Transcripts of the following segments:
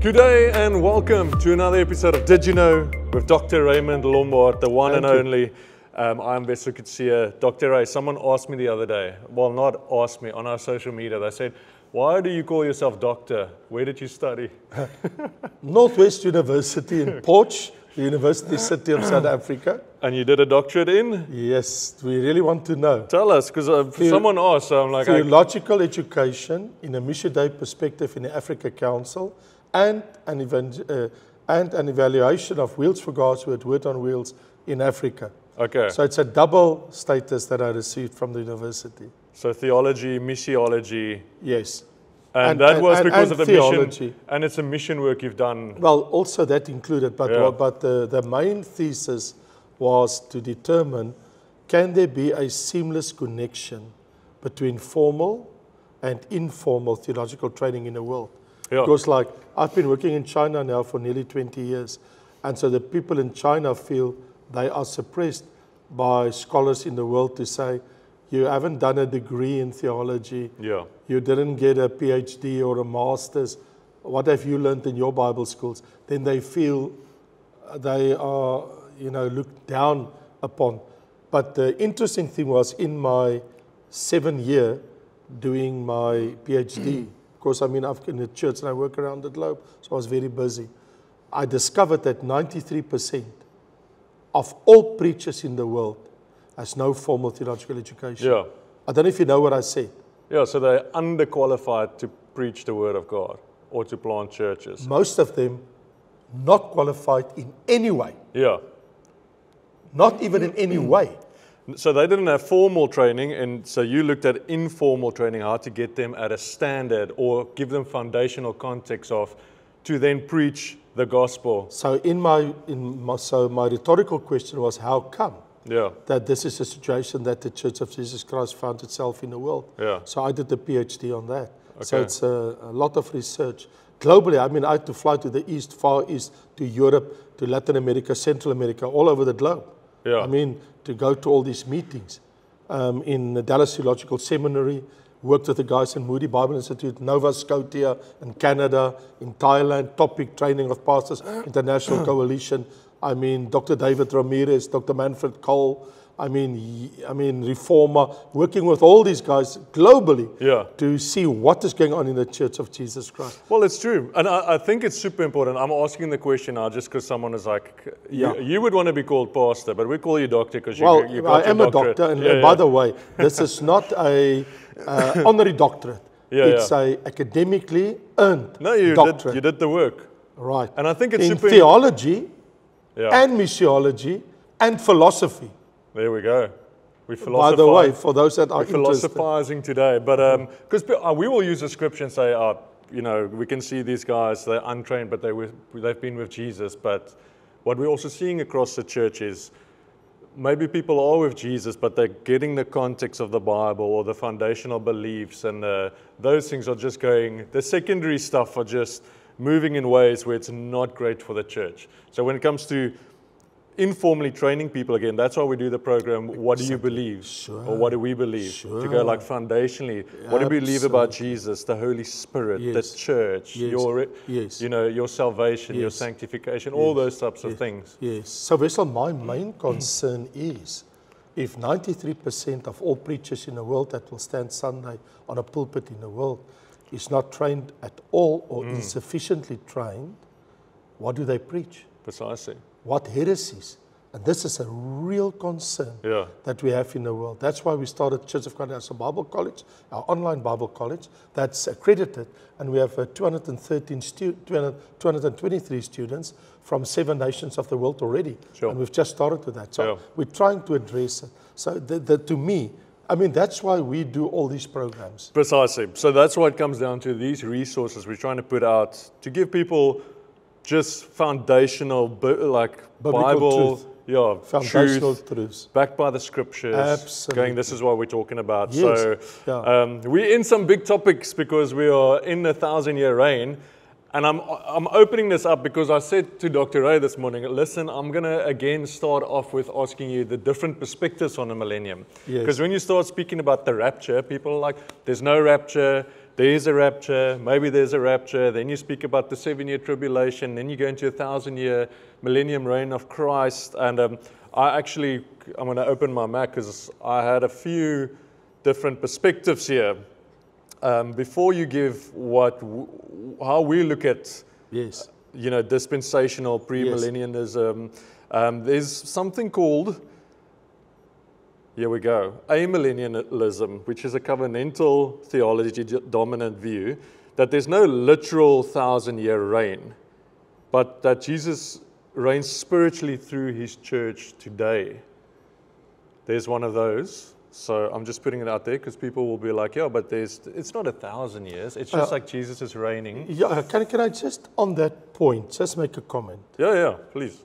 Good day and welcome to another episode of Did You Know with Dr. Raymond Lombard, the one and only. I'm Wessel Kutsia. Dr. Ray, someone asked me the other day, well, not asked me, on our social media, they said, why do you call yourself doctor? Where did you study? Northwest University in Potch, the University City of South Africa. And you did a doctorate in? Yes, we really want to know. Tell us, because someone asked, so I'm like... Theological education in a Mission Day perspective in the Africa Council and an evaluation of Wheels for God's Word, Word on Wheels in Africa. Okay. So it's a double status that I received from the university. So theology, missiology. Yes. And that was because of the theology. Mission. And it's a mission work you've done. Well, also that included, but, Yeah. but the main thesis was to determine, can there be a seamless connection between formal and informal theological training in the world? Yeah. Because like, I've been working in China now for nearly 20 years. And so the people in China feel they are suppressed by scholars in the world to say, you haven't done a degree in theology. Yeah. You didn't get a PhD or a master's. What have you learned in your Bible schools? Then they feel they are, looked down upon. But the interesting thing was in my 7th year doing my PhD, because I'm in the church and I work around the globe, so I was very busy. I discovered that 93% of all preachers in the world has no formal theological education. Yeah. I don't know if you know what I said. Yeah, so they're underqualified to preach the word of God or to plant churches. Most of them not qualified in any way. Yeah. Not even in any way. So they didn't have formal training, and so you looked at informal training, how to get them at a standard or give them foundational context of to then preach the gospel. So my rhetorical question was, how come that this is a situation that the Church of Jesus Christ found itself in the world? Yeah. So I did the PhD on that. Okay. So it's a lot of research. Globally, I had to fly to the East, Far East, to Europe, to Latin America, Central America, all over the globe. Yeah. To go to all these meetings. In the Dallas Theological Seminary, worked with the guys in Moody Bible Institute, Nova Scotia in Canada, in Thailand, Topic Training of Pastors, International Coalition. Dr. David Ramirez, Dr. Manfred Cole, Reformer, working with all these guys globally to see what is going on in the Church of Jesus Christ. Well, it's true. And I think it's super important. I'm asking the question now just because someone is like, you would want to be called pastor, but we call you doctor because you got your I am a doctorate. doctor. And by the way, this is not a honorary doctorate. It's a academically earned doctorate. You did the work. Right. And I think it's in theology and missiology and philosophy. There we go. We philosophize. By the way, for those that are interested. Philosophizing today, but because we will use a scripture and say, we can see these guys, they're untrained, but they've been with Jesus. But what we're also seeing across the church is maybe people are with Jesus, but they're getting the context of the Bible or the foundational beliefs, and those things are just going, the secondary stuff are just moving in ways where it's not great for the church. So when it comes to informally training people again, that's why we do the program, what do you believe? Sure. Or what do we believe? Sure. To go like foundationally, what do we believe about Jesus, the Holy Spirit, the church, your salvation, your sanctification, all those types of things. Yes. So Wessel, my main concern is if 93% of all preachers in the world that will stand Sunday on a pulpit in the world is not trained at all or insufficiently trained, what do they preach? Precisely. What heresies? And this is a real concern that we have in the world. That's why we started Church of God as a Bible College, our online Bible college that's accredited, and we have 223 students from 7 nations of the world already. Sure. And we've just started with that. So we're trying to address it. So to me, that's why we do all these programs. Precisely. So that's why it comes down to these resources we're trying to put out to give people just foundational, Bible, foundational truths, backed by the scriptures. Absolutely. This is what we're talking about. Yes. So we're in some big topics because we are in the 1,000-year reign. And I'm opening this up because I said to Dr. Ray this morning, listen, I'm going to again start off with asking you the different perspectives on the millennium. Because when you start speaking about the rapture, people are like, there's no rapture, there's a rapture, maybe there's a rapture, then you speak about the 7-year tribulation, then you go into a 1,000-year millennium reign of Christ. And I'm going to open my Mac because I had a few different perspectives here. Before you give how we look at, Yes. dispensational premillennialism, there's something called, here we go, amillennialism, which is a covenantal theology dominant view that there's no literal 1,000-year reign, but that Jesus reigns spiritually through his church today. There's one of those. So I'm just putting it out there because people will be like, yeah, but it's not 1,000 years. It's just like Jesus is reigning. Yeah, can I just, on that point, just make a comment? Yeah, please.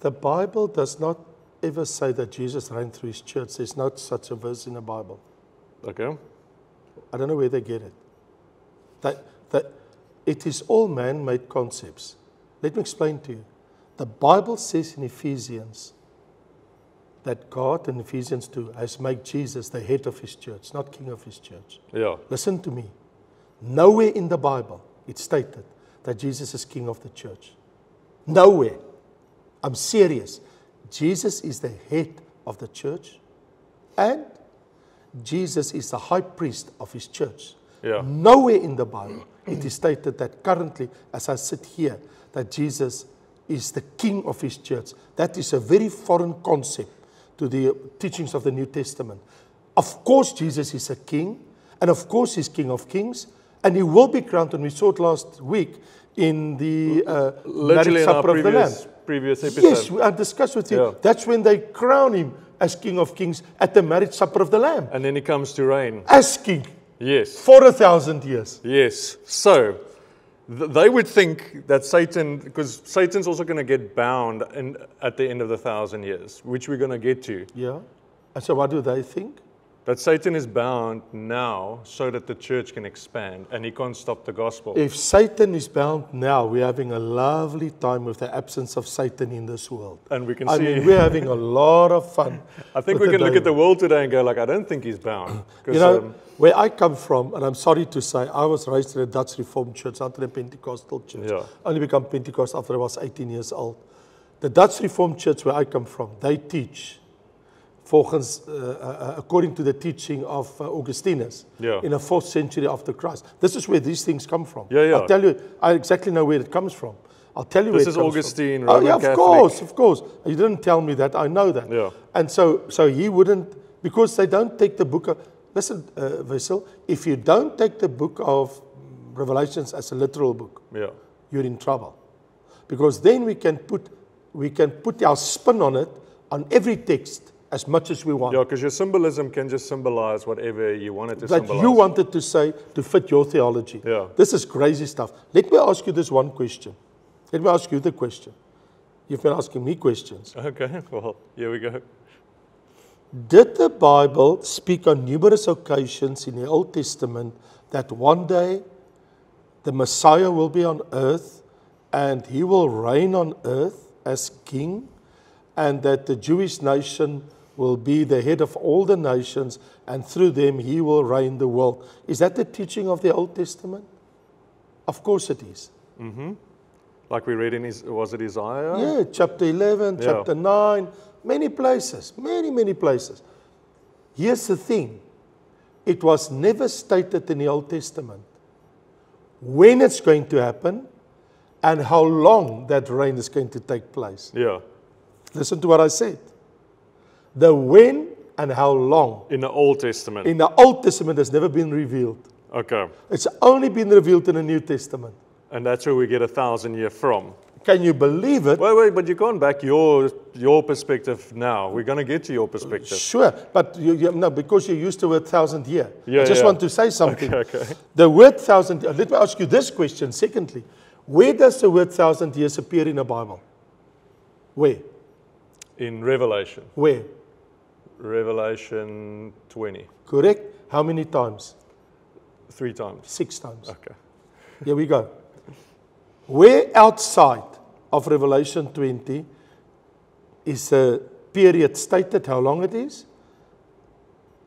The Bible does not ever say that Jesus reigned through his church. There's not such a verse in the Bible. Okay. I don't know where they get it. That it is all man-made concepts. Let me explain to you. The Bible says in Ephesians that God, in Ephesians 2, has made Jesus the head of his church, not king of his church. Yeah. Listen to me. Nowhere in the Bible it's stated that Jesus is king of the church. Nowhere. I'm serious. Jesus is the head of the church, and Jesus is the high priest of his church. Yeah. Nowhere in the Bible it is stated that currently, as I sit here, that Jesus is the king of his church. That is a very foreign concept to the teachings of the New Testament. Of course, Jesus is a king, and of course, he's King of Kings, and he will be crowned, and we saw it last week in the Literally marriage in our supper of the Lamb. previous episode. Yes, I discussed with you. Yeah. That's when they crown him as King of Kings at the marriage supper of the Lamb. And then he comes to reign. As king Yes. for 1,000 years. Yes. So they would think that Satan, because Satan's also going to get bound at the end of the 1,000 years, which we're going to get to. Yeah. And so what do they think? That Satan is bound now so that the church can expand and he can't stop the gospel. If Satan is bound now, we're having a lovely time with the absence of Satan in this world. And we can I see, mean, we're having a lot of fun. I think with we can look at the devil. world today and go like, I don't think he's bound. 'Cause, You know, where I come from, and I'm sorry to say, I was raised in a Dutch Reformed church, not in a Pentecostal church. Yeah. I only became Pentecostal after I was 18 years old. The Dutch Reformed church where I come from, they teach volgens, according to the teaching of Augustinus Yeah. in the 4th century after Christ. This is where these things come from. Yeah, yeah. I'll tell you, I exactly know where it comes from. I'll tell you This where is it comes Augustine, from. Oh, Roman yeah, of Catholic. of course. You didn't tell me that. I know that. Yeah. And so he wouldn't, because they don't take the book of, listen, Wessel, if you don't take the book of Revelations as a literal book, yeah. you're in trouble. Because then we can put our spin on it, on every text, as much as we want. Yeah, because your symbolism can just symbolize whatever you want it to That symbolize. you wanted to say to fit your theology. Yeah. This is crazy stuff. Let me ask you this one question. Let me ask you the question. You've been asking me questions. Okay, well, here we go. Did the Bible speak on numerous occasions in the Old Testament that one day the Messiah will be on earth and he will reign on earth as king, and that the Jewish nation will be the head of all the nations, and through them he will reign the world? Is that the teaching of the Old Testament? Of course it is. Like we read in, was it Isaiah? Yeah, chapter 11, Yeah. chapter 9, many places, many places. Here's the thing. It was never stated in the Old Testament when it's going to happen and how long that reign is going to take place. Yeah. Listen to what I said. The when and how long In the Old Testament. in the Old Testament has never been revealed. Okay. It's only been revealed in the New Testament. And that's where we get 1,000-year from. Can you believe it? Wait, but you can't back your perspective now. We're going to get to your perspective. Sure, but no, because you used the word 1,000 year. Yeah, I just yeah. want to say something. Okay. The word 1,000, let me ask you this question. Secondly, where does the word 1,000 years appear in the Bible? Where? In Revelation. Where? Revelation 20. Correct? How many times? 3 times. 6 times. Okay. Here we go. Where outside of Revelation 20 is a period stated how long it is?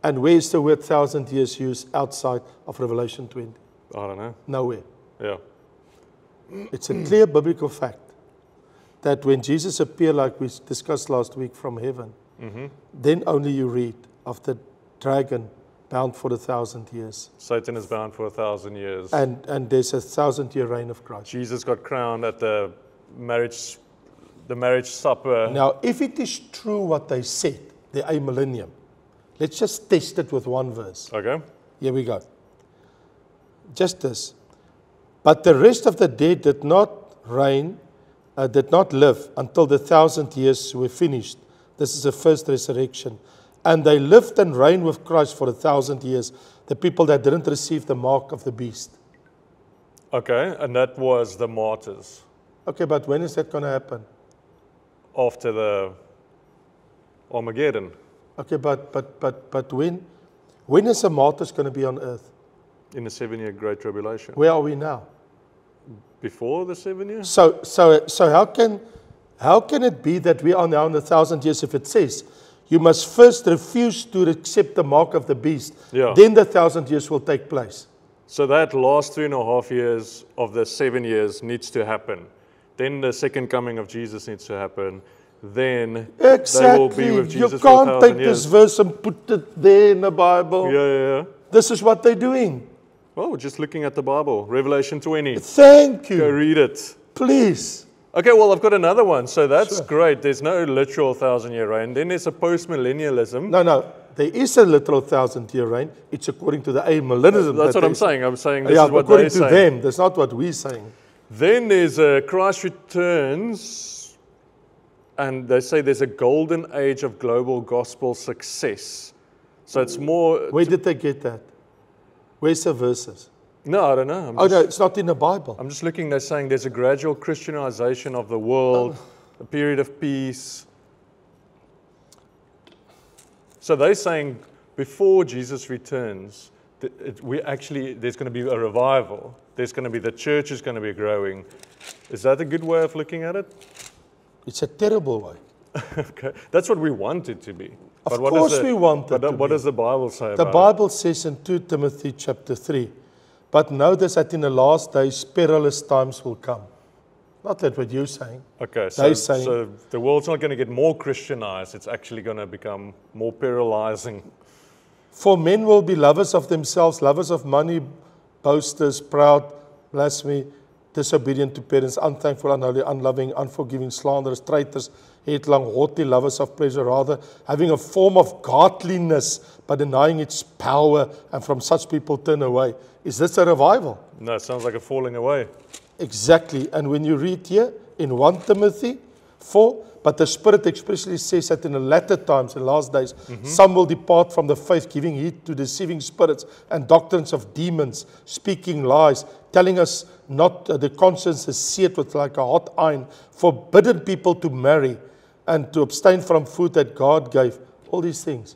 And where is the word 1,000 years used outside of Revelation 20? I don't know. Nowhere. Yeah. It's a clear biblical fact that when Jesus appeared, like we discussed last week, from heaven, then only you read of the dragon bound for 1,000 years. Satan is bound for 1,000 years. And there's a 1,000-year reign of Christ. Jesus got crowned at the marriage supper. Now, if it is true what they said, the amillennium, let's just test it with one verse. Okay. Here we go. Just this. But the rest of the dead did not live until the 1,000 years were finished. This is the first resurrection. And they lived and reigned with Christ for 1,000 years. The people that didn't receive the mark of the beast. Okay, and that was the martyrs Okay, but when is that going to happen? after the Armageddon. Okay, but when is the martyrs going to be on earth? In the 7-year Great Tribulation. Where are we now? Before the 7 years? So how can it be that we are now in 1,000 years if it says you must first refuse to accept the mark of the beast, Yeah. then the 1,000 years will take place? So that last 3.5 years of the 7 years needs to happen. Then the second coming of Jesus needs to happen. Then they will be with Jesus You for can't 1,000 take this years. verse and put it there in the Bible. Yeah. This is what they're doing. Well, just looking at the Bible, Revelation 20. Thank Go you. read it. Please. Okay, well, I've got another one. So that's Sure. great. There's no literal 1,000-year reign. Then there's a post-millennialism. No. There is a literal 1,000-year reign. It's according to the amillennialism. That's what I'm saying. saying. I'm saying this Yeah, is what according they're to saying. them. That's not what we're saying. Then there's a Christ returns, and they say there's a golden age of global gospel success. So it's more. Where did they get that? Where's the verses? No, I don't know. Oh, no, it's not in the Bible. I'm just looking. They're saying there's a gradual Christianization of the world, a period of peace. So they're saying before Jesus returns, there's going to be a revival. There's going to be, the church is going to be growing. Is that a good way of looking at it? It's a terrible way. Okay, that's what we want it to be. Of course we want it to What be. does the Bible say The about Bible says in 2 Timothy chapter 3, but notice that in the last days perilous times will come. Not that what you're saying. it? Okay, They're saying- so the world's not going to get more Christianized. It's actually going to become more paralyzing. For men will be lovers of themselves, lovers of money, boasters, proud, blasphemy, disobedient to parents, unthankful, unholy, unloving, unforgiving, slanderers, traitors, headlong, haughty, lovers of pleasure, rather having a form of godliness, but denying its power, and from such people turn away. Is this a revival? No, it sounds like a falling away. Exactly. And when you read here in 1 Timothy 4, but the Spirit expressly says that in the latter times, in the last days, some will depart from the faith, giving heed to deceiving spirits and doctrines of demons, speaking lies, telling us not the conscience is seared with like a hot iron, forbidden people to marry and to abstain from food that God gave. All these things.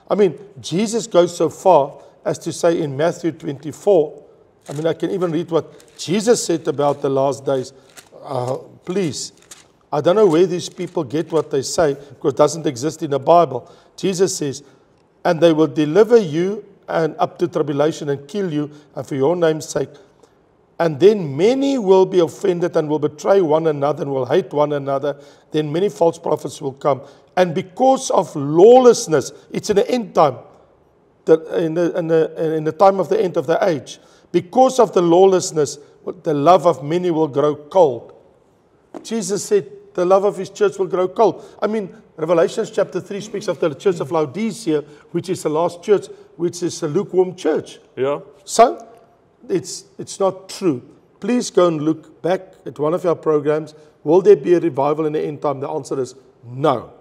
I mean, Jesus goes so far as to say in Matthew 24, I mean, I can even read what Jesus said about the last days. Please, I don't know where these people get what they say, because it doesn't exist in the Bible. Jesus says, and they will deliver you and up to tribulation and kill you, and for your name's sake. And then many will be offended and will betray one another and will hate one another. Then many false prophets will come. And because of lawlessness, it's in the end time, in the time of the end of the age. Because of the lawlessness, the love of many will grow cold. Jesus said the love of his church will grow cold. I mean, Revelation chapter 3 speaks of the church of Laodicea, which is the last church, which is a lukewarm church. Yeah. So, it's not true. Please go and look back at one of our programs. Will there be a revival in the end time? The answer is no.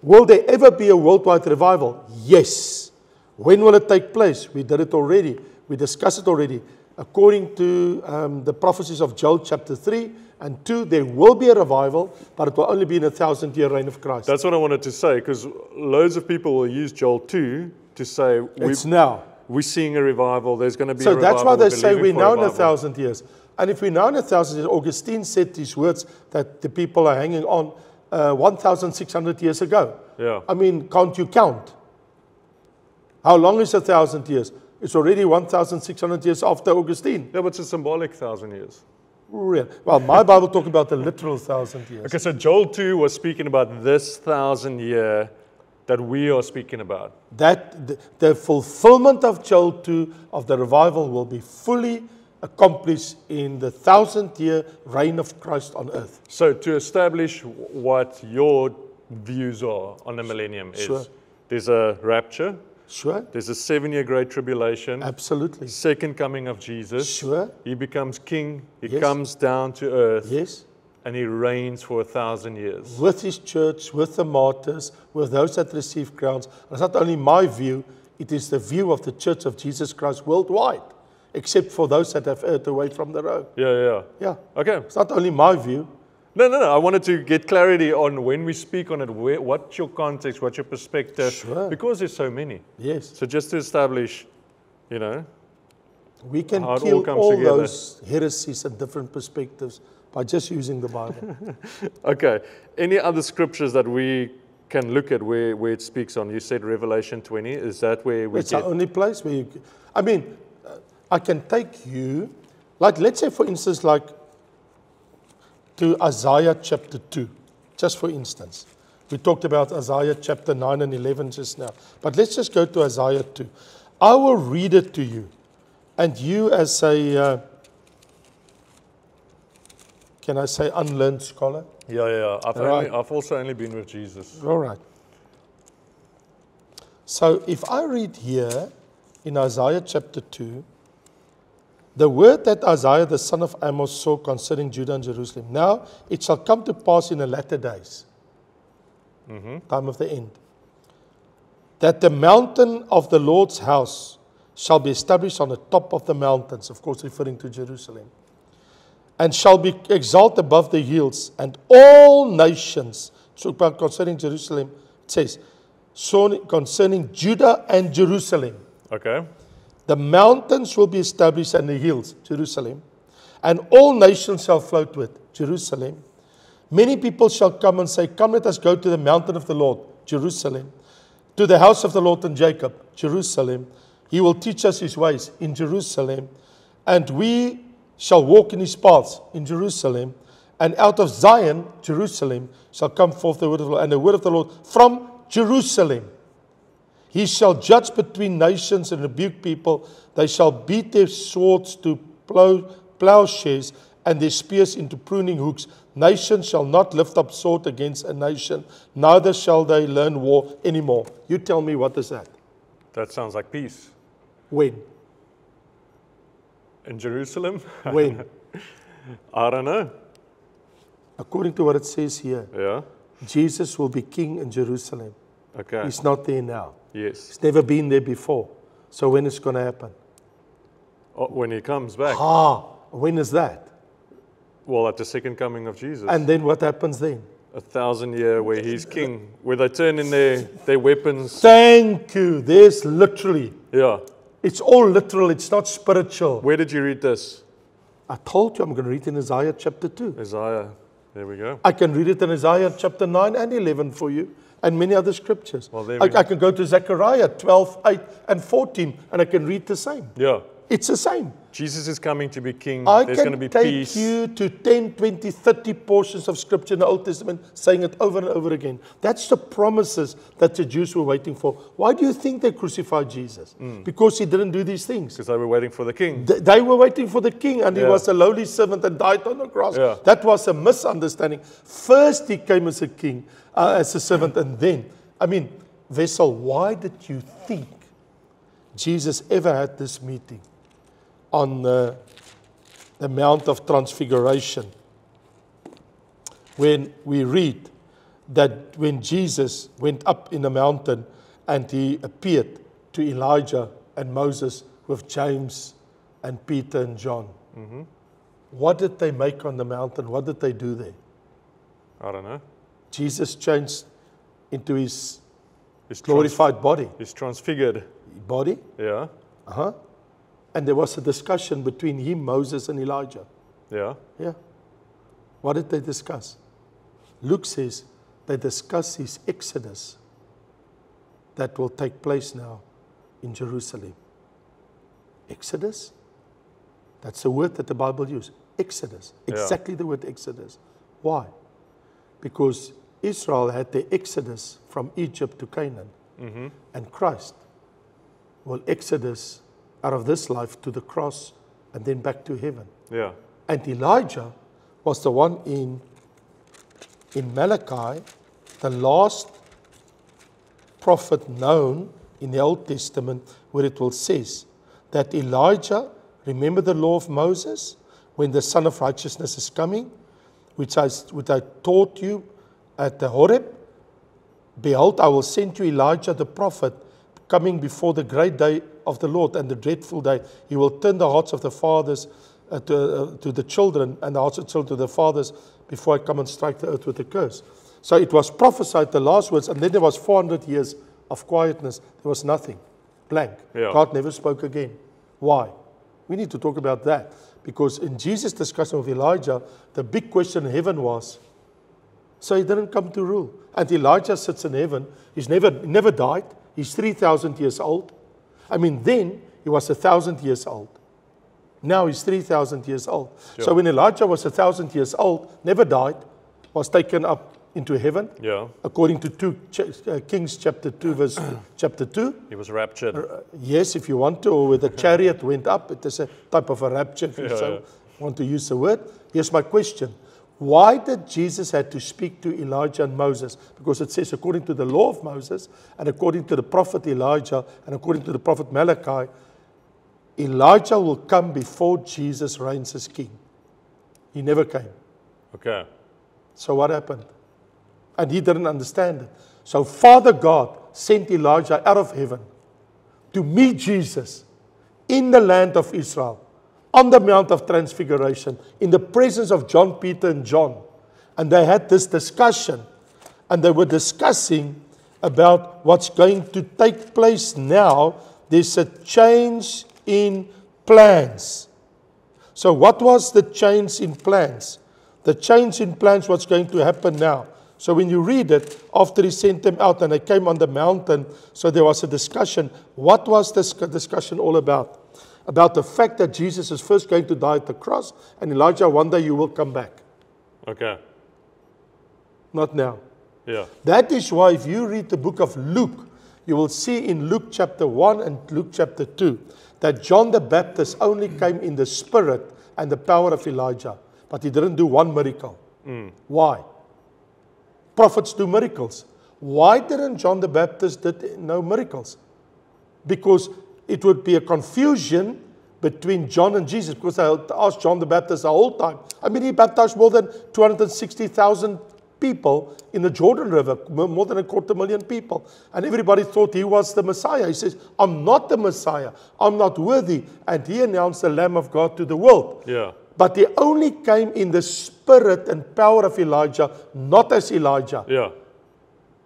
Will there ever be a worldwide revival? Yes. When will it take place? We did it already. We discussed it already. According to the prophecies of Joel chapter 3 and 2, there will be a revival, but it will only be in a 1,000-year reign of Christ. That's what I wanted to say, because loads of people will use Joel 2 to say, It's now. we're seeing a revival, there's going to be a So revival. that's why they say believing we're for now in revival. 1,000 years. And if we're now in 1,000 years, Augustine said these words that the people are hanging on 1,600 years ago. Yeah. I mean, can't you count? How long is 1,000 years? It's already 1,600 years after Augustine. Yeah, but it's a symbolic 1,000 years. Real. Well, my Bible talks about the literal 1,000 years. Okay, so Joel 2 was speaking about this 1,000 year that we are speaking about. That the fulfillment of Joel 2 of the revival will be fully accomplished in the 1,000-year reign of Christ on earth. So to establish what your views are on the millennium is, Sure. there's a rapture, Sure? there's a 7-year great tribulation, Absolutely. second coming of Jesus. Sure? He becomes king, he Yes. comes down to earth, Yes? and he reigns for 1,000 years. With his church, with the martyrs, with those that receive crowns. And it's not only my view, it is the view of the Church of Jesus Christ worldwide, except for those that have erred away from the road. Yeah. Yeah. Okay. It's not only my view. No. I wanted to get clarity on when we speak on it, what's your context, what's your perspective, Sure. because there's so many. Yes. So just to establish, We can how it all kill comes all together. those heresies and different perspectives by just using the Bible. Okay. Any other scriptures that we can look at where it speaks on? You said Revelation 20. Is that where we It's get? the only place where you... I mean, I can take you, like let's say for instance, like to Isaiah chapter 2, just for instance. We talked about Isaiah chapter 9 and 11 just now. But let's just go to Isaiah 2. I will read it to you. And you as a, can I say unlearned scholar? Yeah. Right. I've also only been with Jesus. All right. So if I read here in Isaiah chapter 2, the word that Isaiah the son of Amos saw concerning Judah and Jerusalem. Now it shall come to pass in the latter days, time of the end, that the mountain of the Lord's house shall be established on the top of the mountains, of course referring to Jerusalem, and shall be exalted above the hills, and all nations, so concerning Jerusalem, it says, so concerning Judah and Jerusalem, Okay. the mountains will be established and the hills, Jerusalem, and all nations shall flow to it, Jerusalem. Many people shall come and say, come, let us go to the mountain of the Lord, Jerusalem, to the house of the Lord in Jacob, Jerusalem. He will teach us his ways in Jerusalem, and we shall walk in his paths in Jerusalem. And out of Zion, Jerusalem, shall come forth the word of the Lord, and the word of the Lord from Jerusalem. He shall judge between nations and rebuke people. They shall beat their swords to plowshares and their spears into pruning hooks. Nation shall not lift up sword against a nation, neither shall they learn war anymore. You tell me, what is that? That sounds like peace. When? In Jerusalem? When? I don't know. According to what it says here, Yeah. Jesus will be king in Jerusalem. Okay. He's not there now. Yes. He's never been there before. So when is it going to happen? Oh, when he comes back. When is that? Well, at the second coming of Jesus. And then what happens then? 1,000 year where he's king, where they turn in their weapons. Thank you. There's literally. Yeah. It's all literal. It's not spiritual. Where did you read this? I told you I'm going to read in Isaiah chapter 2. Isaiah. There we go. I can read it in Isaiah chapter 9 and 11 for you, and many other scriptures. Well, there we go. I can go to Zechariah 12, 8 and 14, and I can read the same. Yeah. It's the same. Jesus is coming to be king. I There's going to can be take peace. you to 10, 20, 30 portions of scripture in the Old Testament saying it over and over again. That's the promises that the Jews were waiting for. Why do you think they crucified Jesus? Because he didn't do these things. Because they were waiting for the king. They were waiting for the king, and he Yeah. was a lowly servant and died on the cross. Yeah. That was a misunderstanding. First he came as a king, as a servant, and then, Vessel, why did you think Jesus ever had this meeting on the Mount of Transfiguration, when we read that when Jesus went up in the mountain and he appeared to Elijah and Moses with James and Peter and John? What did they make on the mountain? What did they do there? I don't know. Jesus changed into his He's glorified body. He's transfigured. Body? Yeah. And there was a discussion between him, Moses, and Elijah. Yeah. Yeah. What did they discuss? Luke says they discuss his exodus that will take place now in Jerusalem. Exodus? That's the word that the Bible uses. Exodus. Exactly the word Exodus. Why? Because Israel had the exodus from Egypt to Canaan. And Christ will exodus out of this life to the cross and then back to heaven. Yeah. And Elijah was the one in Malachi, the last prophet known in the Old Testament, where it will says that Elijah, remember the law of Moses, when the Son of Righteousness is coming, which I taught you at the Horeb? Behold, I will send you Elijah the prophet, coming before the great day of the Lord and the dreadful day. He will turn the hearts of the fathers to the children, and the hearts of the children to the fathers, before I come and strike the earth with a curse. So it was prophesied, the last words, and then there was 400 years of quietness. There was nothing. Blank. Yeah. God never spoke again. Why? We need to talk about that. Because in Jesus' discussion with Elijah, the big question in heaven was, so he didn't come to rule. And Elijah sits in heaven. He's never died. He's 3,000 years old. I mean, then he was 1,000 years old. Now he's 3,000 years old. Sure. So when Elijah was 1,000 years old, never died, was taken up into heaven, according to 2 Kings chapter 2, verse chapter 2. He was raptured. Yes, if you want to, or with the chariot went up. It is a type of a rapture, if you want to use the word. Here's my question. Why did Jesus have to speak to Elijah and Moses? Because it says, according to the law of Moses, and according to the prophet Elijah, and according to the prophet Malachi, Elijah will come before Jesus reigns as king. He never came. Okay. So what happened? And he didn't understand it. So Father God sent Elijah out of heaven to meet Jesus in the land of Israel, on the Mount of Transfiguration, in the presence of John, Peter, and John. And they had this discussion, and they were discussing about what's going to take place now. There's a change in plans. So what was the change in plans? The change in plans, what's going to happen now? So when you read it, after he sent them out and they came on the mountain, so there was a discussion. What was this discussion all about? About the fact that Jesus is first going to die at the cross, and Elijah, one day you will come back. Okay. Not now. Yeah. That is why if you read the book of Luke, you will see in Luke chapter 1 and Luke chapter 2 that John the Baptist only came in the spirit and the power of Elijah, but he didn't do one miracle. Why? Prophets do miracles. Why didn't John the Baptist do no miracles? Because it would be a confusion between John and Jesus, because I asked John the Baptist the whole time. I mean, he baptized more than 260,000 people in the Jordan River, more than 250,000 people. And everybody thought he was the Messiah. He says, I'm not the Messiah. I'm not worthy. And he announced the Lamb of God to the world. Yeah. But he only came in the spirit and power of Elijah, not as Elijah. Yeah.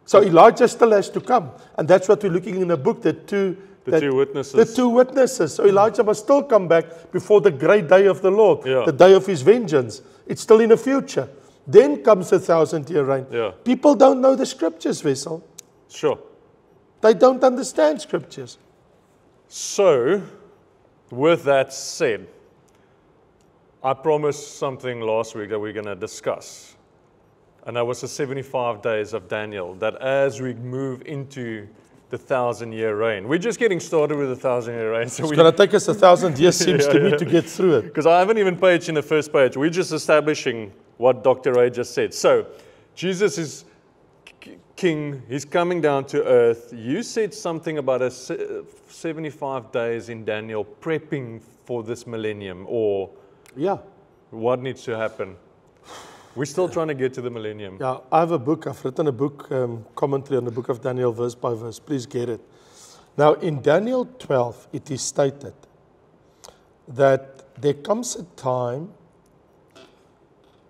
So Elijah still has to come. And that's what we're looking in the book, the two witnesses. The two witnesses. So Elijah must still come back before the great day of the Lord, Yeah. the day of his vengeance. It's still in the future. Then comes the 1,000-year reign. Yeah. People don't know the scriptures, Vessel. Sure. They don't understand scriptures. So, with that said, I promised something last week that we're going to discuss. And that was the 75 days of Daniel, that as we move into the 1,000-year reign. We're just getting started with the 1,000-year reign. So It's going to take us 1,000 years, seems to me, to get through it. Because I haven't even paged in the first page. We're just establishing what Dr. Ray just said. So, Jesus is king. He's coming down to earth. You said something about 75 days in Daniel prepping for this millennium, or Yeah. what needs to happen? We're still trying to get to the millennium. Yeah, I have a book. I've written a book, commentary on the book of Daniel, verse by verse. Please get it. Now, in Daniel 12, it is stated that there comes a time,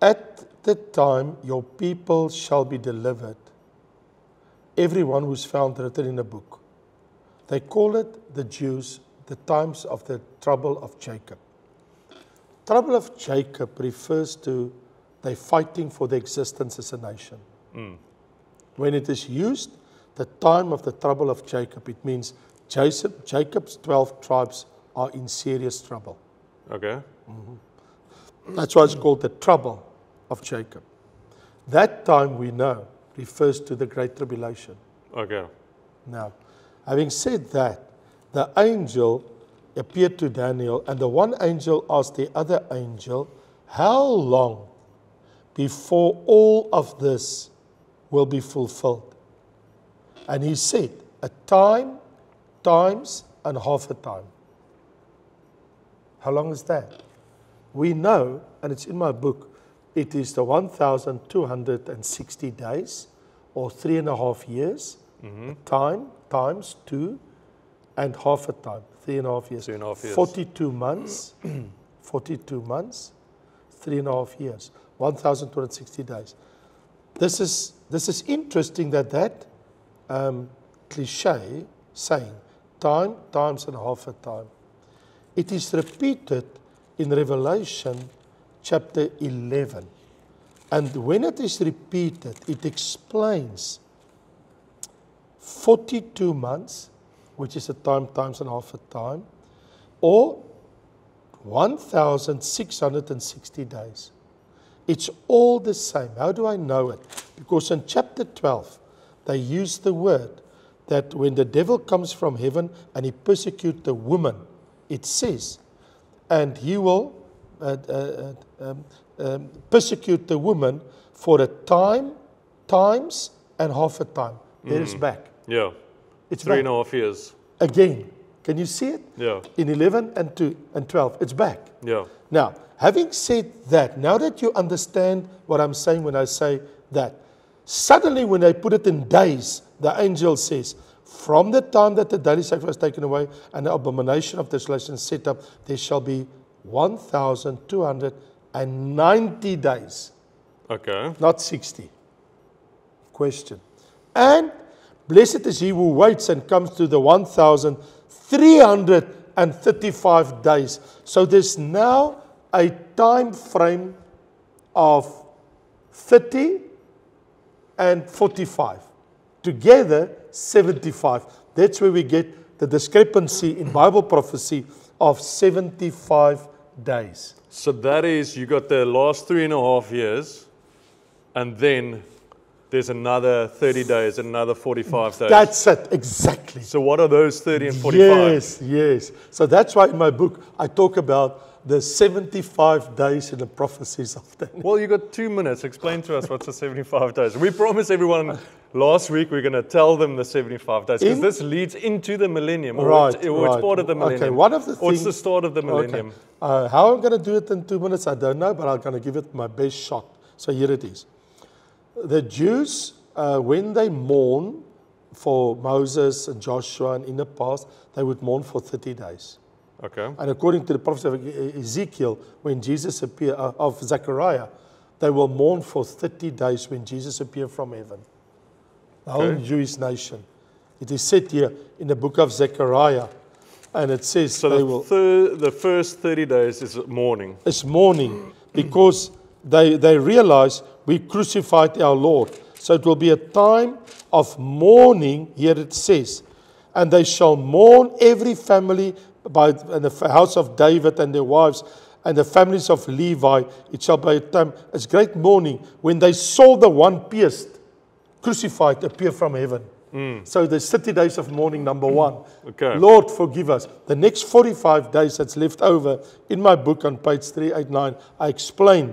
at the time your people shall be delivered, everyone who's found written in a book. They call it, the Jews, the times of the trouble of Jacob. Trouble of Jacob refers to they're fighting for their existence as a nation. When it is used, the time of the trouble of Jacob, it means Jacob's 12 tribes are in serious trouble. Okay. That's why it's called the trouble of Jacob. That time we know refers to the Great Tribulation. Okay. Now, having said that, the angel appeared to Daniel, and the one angel asked the other angel, how long before all of this will be fulfilled? And he said, a time, times, and half a time. How long is that? We know, and it's in my book, it is the 1,260 days, or 3.5 years, a time, times 2, and half a time, 3.5 years. 3.5 years. 42 months, 42 months, 3.5 years, 1,260 days. This is interesting that cliche saying, time, times, and half a time. It is repeated in Revelation chapter 11. And when it is repeated, it explains 42 months, which is a time, times, and half a time, or 1,660 days. It's all the same. How do I know it? Because in chapter 12, they use the word that when the devil comes from heaven and he persecutes the woman, it says, and he will persecute the woman for a time, times, and half a time. There is back. Yeah. It's 3.5 years. back. Again. Can you see it? Yeah. In 11 and 2 and 12. It's back. Yeah. Now, having said that, now that you understand what I'm saying when I say that, suddenly when I put it in days, the angel says, from the time that the daily sacrifice was taken away and the abomination of desolation set up, there shall be 1,290 days. Okay. Not 60. Question. And blessed is he who waits and comes to the 1,335 days. So there's now a time frame of 30 and 45. Together, 75. That's where we get the discrepancy in Bible prophecy of 75 days. So that is, you got the last 3.5 years, and then there's another 30 days and another 45 days. That's it, exactly. So what are those 30 and 45? Yes, yes. So that's why in my book I talk about the 75 days in the prophecies of Daniel. Well, you got 2 minutes. Explain to us what's the 75 days. We promised everyone last week we're going to tell them the 75 days because this leads into the millennium. Or it's part of the millennium. Okay, one of the or things, it's the start of the millennium. Okay. How I'm going to do it in 2 minutes, I don't know, but I'm going to give it my best shot. So here it is. The Jews, when they mourn for Moses and Joshua and in the past, they would mourn for 30 days. Okay. And according to the prophecy of Ezekiel, when Jesus appeared, of Zechariah, they will mourn for 30 days when Jesus appeared from heaven. The whole Jewish nation. It is said here in the book of Zechariah, and it says so they will. The first 30 days is mourning. It's mourning because they realize we crucified our Lord. So it will be a time of mourning, here it says, and they shall mourn every family in the house of David and their wives and the families of Levi. It shall be a time, it's great mourning, when they saw the one pierced, crucified, appear from heaven. So there's 30 days of mourning, number one. Okay. Lord, forgive us. The next 45 days that's left over, in my book on page 389, I explained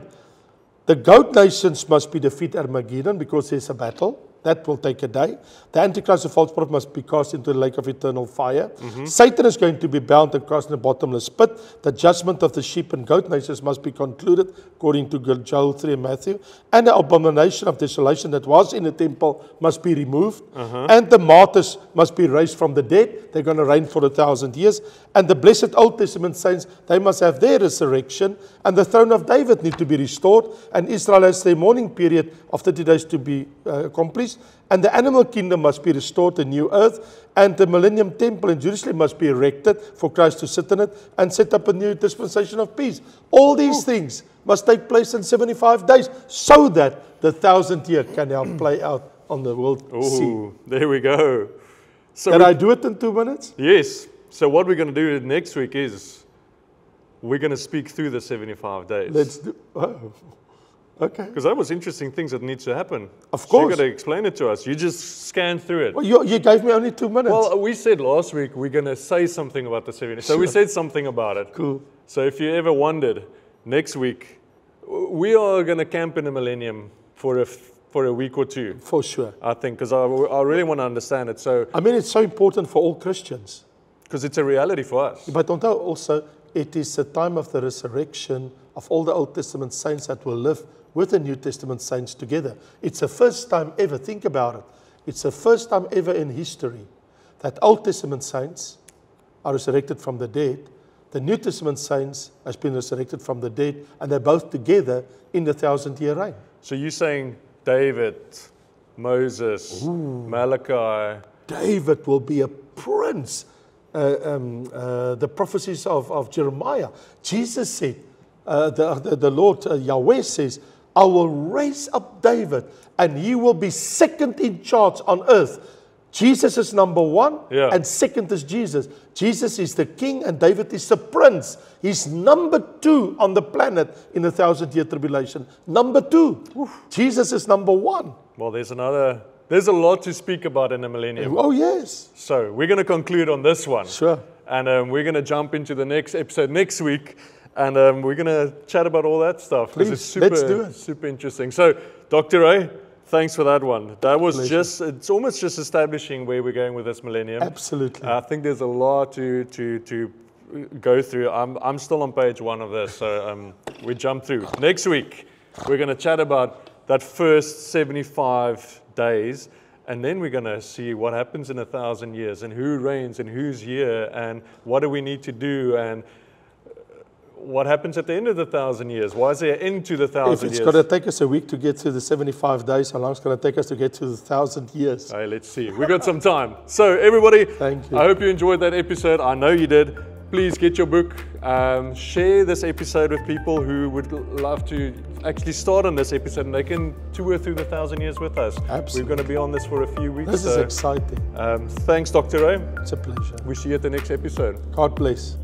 the goat nations must be defeated at Armageddon because there's a battle. That will take a day. The Antichrist, the false prophet, must be cast into the lake of eternal fire. Satan is going to be bound and cast in a bottomless pit. The judgment of the sheep and goat nations must be concluded, according to Joel 3 and Matthew. And the abomination of desolation that was in the temple must be removed. And the martyrs must be raised from the dead. They're going to reign for 1,000 years. And the blessed Old Testament saints, they must have their resurrection. And the throne of David need to be restored. And Israel has their mourning period of 30 days to be accomplished. And the animal kingdom must be restored, a new earth, and the millennium temple in Jerusalem must be erected for Christ to sit in it and set up a new dispensation of peace. All these things must take place in 75 days so that the 1,000th year can now play out on the world scene. There we go. So Can I do it in 2 minutes? yes. So what we're going to do next week is we're going to speak through the 75 days. Let's do. Oh, okay. Because that was interesting things that needs to happen. Of So course. you got to explain it to us. You just scan through it. Well, you gave me only 2 minutes. Well, we said last week we're going to say something about the 70. So we said something about it. Cool. So if you ever wondered, next week we are going to camp in the Millennium for a week or two, For sure. I think, because I really want to understand it. So I mean, it's so important for all Christians. because it's a reality for us. But don't know also, it is the time of the resurrection of all the Old Testament saints that will live with the New Testament saints together. It's the first time ever, think about it. It's the first time ever in history that Old Testament saints are resurrected from the dead. The New Testament saints has been resurrected from the dead, and they're both together in the 1,000-year reign. So you're saying David, Moses, Malachi. David will be a prince. The prophecies of Jeremiah. Jesus said, the Lord Yahweh says, I will raise up David and he will be second in charge on earth. Jesus is number one and second is Jesus. Jesus is the king and David is the prince. He's number two on the planet in the 1,000-year tribulation. Number two. Jesus is number one. Well, there's a lot to speak about in the millennium. Oh, yes. So we're going to conclude on this one. Sure. And we're going to jump into the next episode next week. And we're going to chat about all that stuff. Please, it's super, let's do it. Super interesting. So, Dr. Ray, thanks for that one. That was Pleasure. it's almost just establishing where we're going with this millennium. Absolutely. I think there's a lot to go through. I'm still on page 1 of this, so we jump through. Next week, we're going to chat about that first 75 days, and then we're going to see what happens in 1,000 years, and who reigns, and who's here, and what do we need to do, and what happens at the end of the 1,000 years? Why is there an end to the 1,000 If years? it's going to take us a week to get through the 75 days, how long it's going to take us to get to the 1,000 years? Hey, let's see. We got some time. So everybody, Thank you. I hope you enjoyed that episode. I know you did. Please get your book. Share this episode with people who would love to actually start on this episode, and they can tour through the 1,000 years with us. Absolutely. We're going to be on this for a few weeks. This is exciting. Thanks, Dr. Ray. It's a pleasure. We see you at the next episode. God bless.